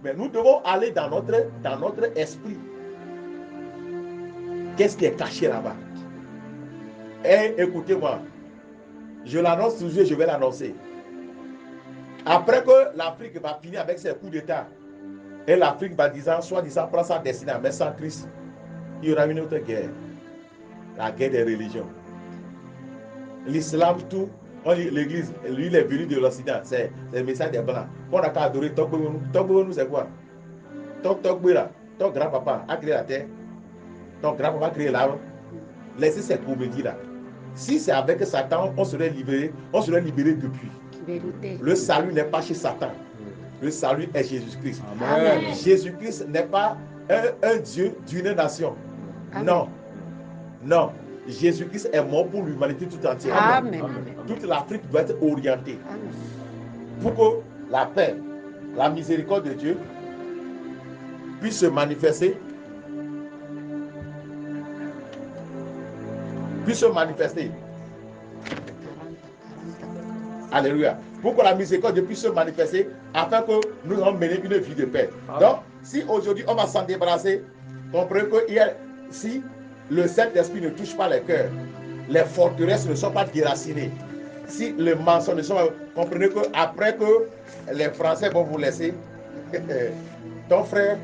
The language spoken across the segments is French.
Mais nous devons aller dans notre esprit. Qu'est-ce qui est caché là-bas? Et écoutez-moi, je l'annonce toujours et je vais l'annoncer. Après que l'Afrique va finir avec ses coups d'État, et l'Afrique va soi-disant prendre sa destinée à mettre sans Christ, il y aura une autre guerre. La guerre des religions. L'islam, tout, l'église, lui, il est venu de l'Occident. C'est le message des Blancs. On n'a qu'à adorer Togbonou. Togbonou, c'est quoi? Togbouna, ton grand-papa a créé la terre. Ton grand-papa a créé l'arbre. Laissez ces comédies-là. Si c'est avec Satan, on serait libéré depuis. Vérité. Le salut n'est pas chez Satan. Le salut est Jésus-Christ. Jésus-Christ n'est pas un Dieu d'une nation. Amen. Non. Non. Jésus-Christ est mort pour l'humanité tout entière. Amen. Toute l'Afrique doit être orientée. Amen. Pour que la paix, la miséricorde de Dieu puisse se manifester. Alléluia. Pour que la miséricorde puisse se manifester afin que nous allons mener une vie de paix. Amen. Donc, si aujourd'hui on va s'en débarrasser, comprenez que si le Saint-Esprit ne touche pas les cœurs, les forteresses ne sont pas déracinées. Si le mensonge ne sont pas... Comprenez que après que les Français vont vous laisser, ton frère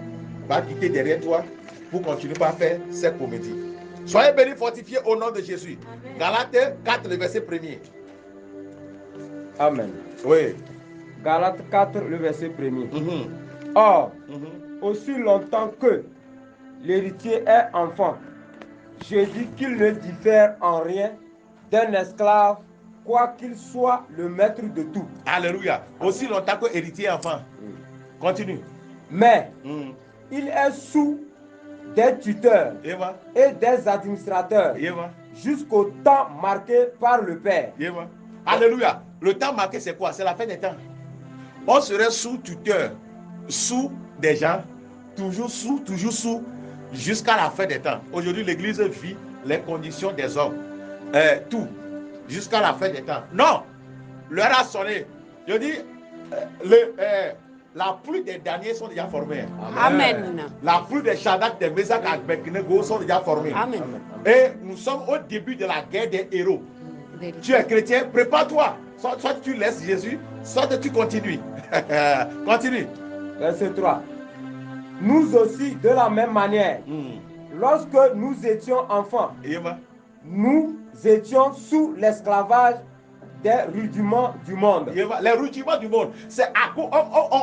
va quitter derrière toi pour continuer à faire cette comédie. Soyez bénis, fortifiés au nom de Jésus. Galates 4, le verset 1er. Amen. Oui. Galates 4, le verset 1er. Or, aussi longtemps que l'héritier est enfant, je dis qu'il ne diffère en rien d'un esclave, quoi qu'il soit le maître de tout. Alléluia. Aussi longtemps que l'héritier est enfant. Continue. Mais il est sous des tuteurs et des administrateurs jusqu'au temps marqué par le Père. Alléluia. Le temps marqué, c'est quoi? C'est la fin des temps. On serait sous tuteur, sous des gens, toujours sous, jusqu'à la fin des temps. Aujourd'hui, l'Église vit les conditions des hommes. Tout. Jusqu'à la fin des temps. Non. L'heure a sonné. Je dis, la pluie des derniers sont déjà formés. Amen. La pluie des Shadrach, des Meshach, des Abednego sont déjà formés. Amen. Et nous sommes au début de la guerre des héros. Tu es chrétien, prépare-toi. Soit tu laisses Jésus, soit tu continues. Continue. Verset 3. Nous aussi, de la même manière, lorsque nous étions enfants, nous étions sous l'esclavage des rudiments du monde. Les rudiments du monde, c'est à quoi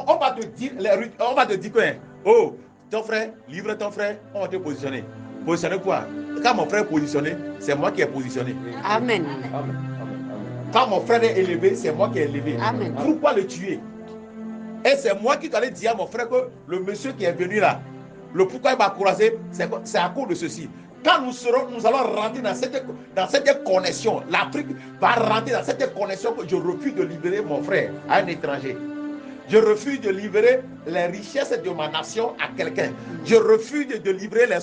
on va te dire, on va te dire quoi? Oh, ton frère, livre ton frère, on va te positionner. Positionner quoi? Quand mon frère est positionné, c'est moi qui est positionné. Amen. Quand mon frère est élevé, c'est moi qui est élevé. Amen. Pourquoi le tuer? Et c'est moi qui dois aller dire à mon frère que le monsieur qui est venu là, le pourquoi il m'a croisé, c'est à cause de ceci. Quand nous allons rentrer dans cette connexion, l'Afrique va rentrer dans cette connexion que je refuse de libérer mon frère à un étranger. Je refuse de livrer les richesses de ma nation à quelqu'un. Je refuse de livrer les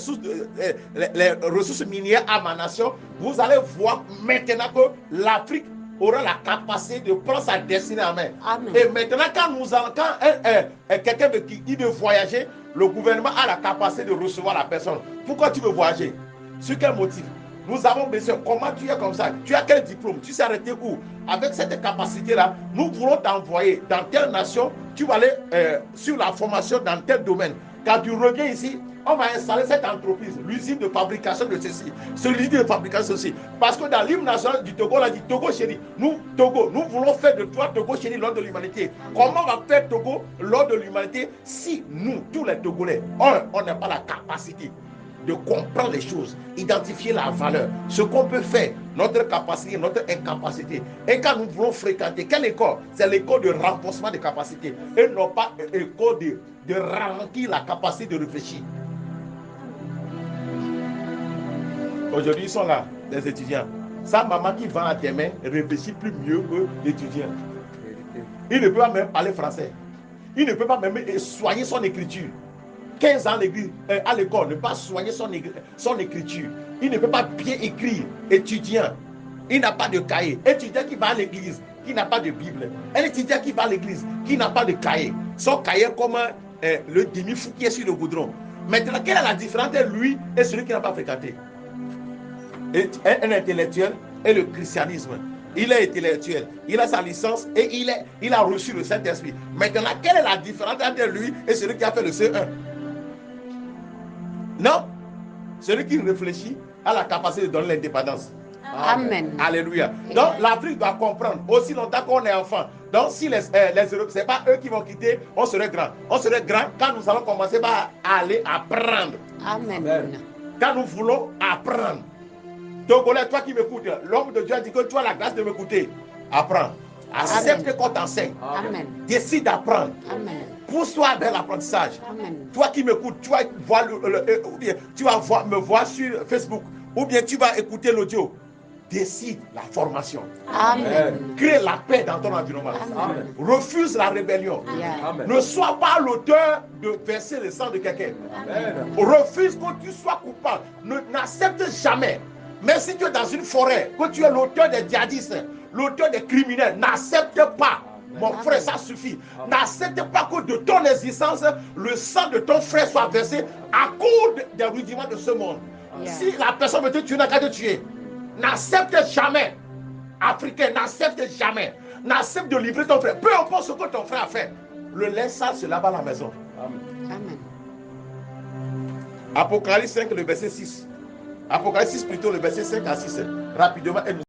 ressources minières à ma nation. Vous allez voir maintenant que l'Afrique aura la capacité de prendre sa destinée en main. Amen. Et maintenant, quand quelqu'un veut voyager, le gouvernement a la capacité de recevoir la personne. Pourquoi tu veux voyager? Sur quel motif? Nous avons besoin. Comment tu es comme ça? Tu as quel diplôme? Tu sais arrêter où? Avec cette capacité-là, nous voulons t'envoyer dans telle nation. Tu vas aller sur la formation dans tel domaine. Quand tu reviens ici, on va installer cette entreprise, l'usine de fabrication de ceci, l'usine de fabrication de ceci. Parce que dans l'hymne national du Togo, on a dit Togo chéri. Nous voulons faire de toi Togo chéri lors de l'humanité. Comment on va faire Togo lors de l'humanité si nous, tous les Togolais, on n'a pas la capacité de comprendre les choses, identifier la valeur, ce qu'on peut faire, notre capacité, notre incapacité. Et quand nous voulons fréquenter, quelle école? C'est l'école de renforcement des capacités et non pas l'école de ralentir la capacité de réfléchir. Aujourd'hui, ils sont là, les étudiants. Sa maman qui vend à tes mains réfléchit plus mieux que l'étudiant. Il ne peut pas même parler français. Il ne peut pas même soigner son écriture. 15 ans à l'école, ne pas soigner son écriture. Il ne peut pas bien écrire. Étudiant, il n'a pas de cahier. Étudiant qui va à l'église, qui n'a pas de Bible. Un étudiant qui va à l'église, qui n'a pas de cahier. Son cahier comme le demi-fou qui est sur le goudron. Maintenant, quelle est la différence entre lui et celui qui n'a pas fréquenté? Un intellectuel et le christianisme. Il est intellectuel, il a sa licence et il a reçu le Saint-Esprit. Maintenant, quelle est la différence entre lui et celui qui a fait le C1? Non? Celui qui réfléchit a la capacité de donner l'indépendance. Amen. Alléluia. Donc l'Afrique doit comprendre, aussi longtemps qu'on est enfant. Donc si les Européens, ce n'est pas eux qui vont quitter, on serait grand. On serait grand quand nous allons commencer par aller apprendre. Amen. Quand nous voulons apprendre. Togolais, toi qui m'écoutes, l'homme de Dieu a dit que tu as la grâce de m'écouter. Apprends. Accepte qu'on t'enseigne. Amen. Décide d'apprendre. Amen. Pousse-toi vers l'apprentissage. Amen. Toi qui m'écoutes, tu vas voir ou bien tu vas me voir sur Facebook, ou bien tu vas écouter l'audio. Décide la formation. Amen. Crée la paix dans ton environnement. Amen. Refuse la rébellion. Yeah. Amen. Ne sois pas l'auteur de verser le sang de quelqu'un. Amen. Refuse que tu sois coupable. N'accepte jamais. Même si tu es dans une forêt, que tu es l'auteur des djihadistes, l'auteur des criminels, n'accepte pas. Mon frère, ça suffit. N'accepte pas que de ton existence, le sang de ton frère soit versé à cause des rudiments de ce monde. Yeah. Si la personne veut te tuer, n'a qu'à te tuer. N'accepte jamais. Africain, n'accepte jamais. N'accepte de livrer ton frère. Peu importe ce que ton frère a fait. Le linge sale se lave à la maison. Amen. Apocalypse 5, le verset 6. Apocalypse 6 plutôt, le verset 5 à 6. Rapidement, et nous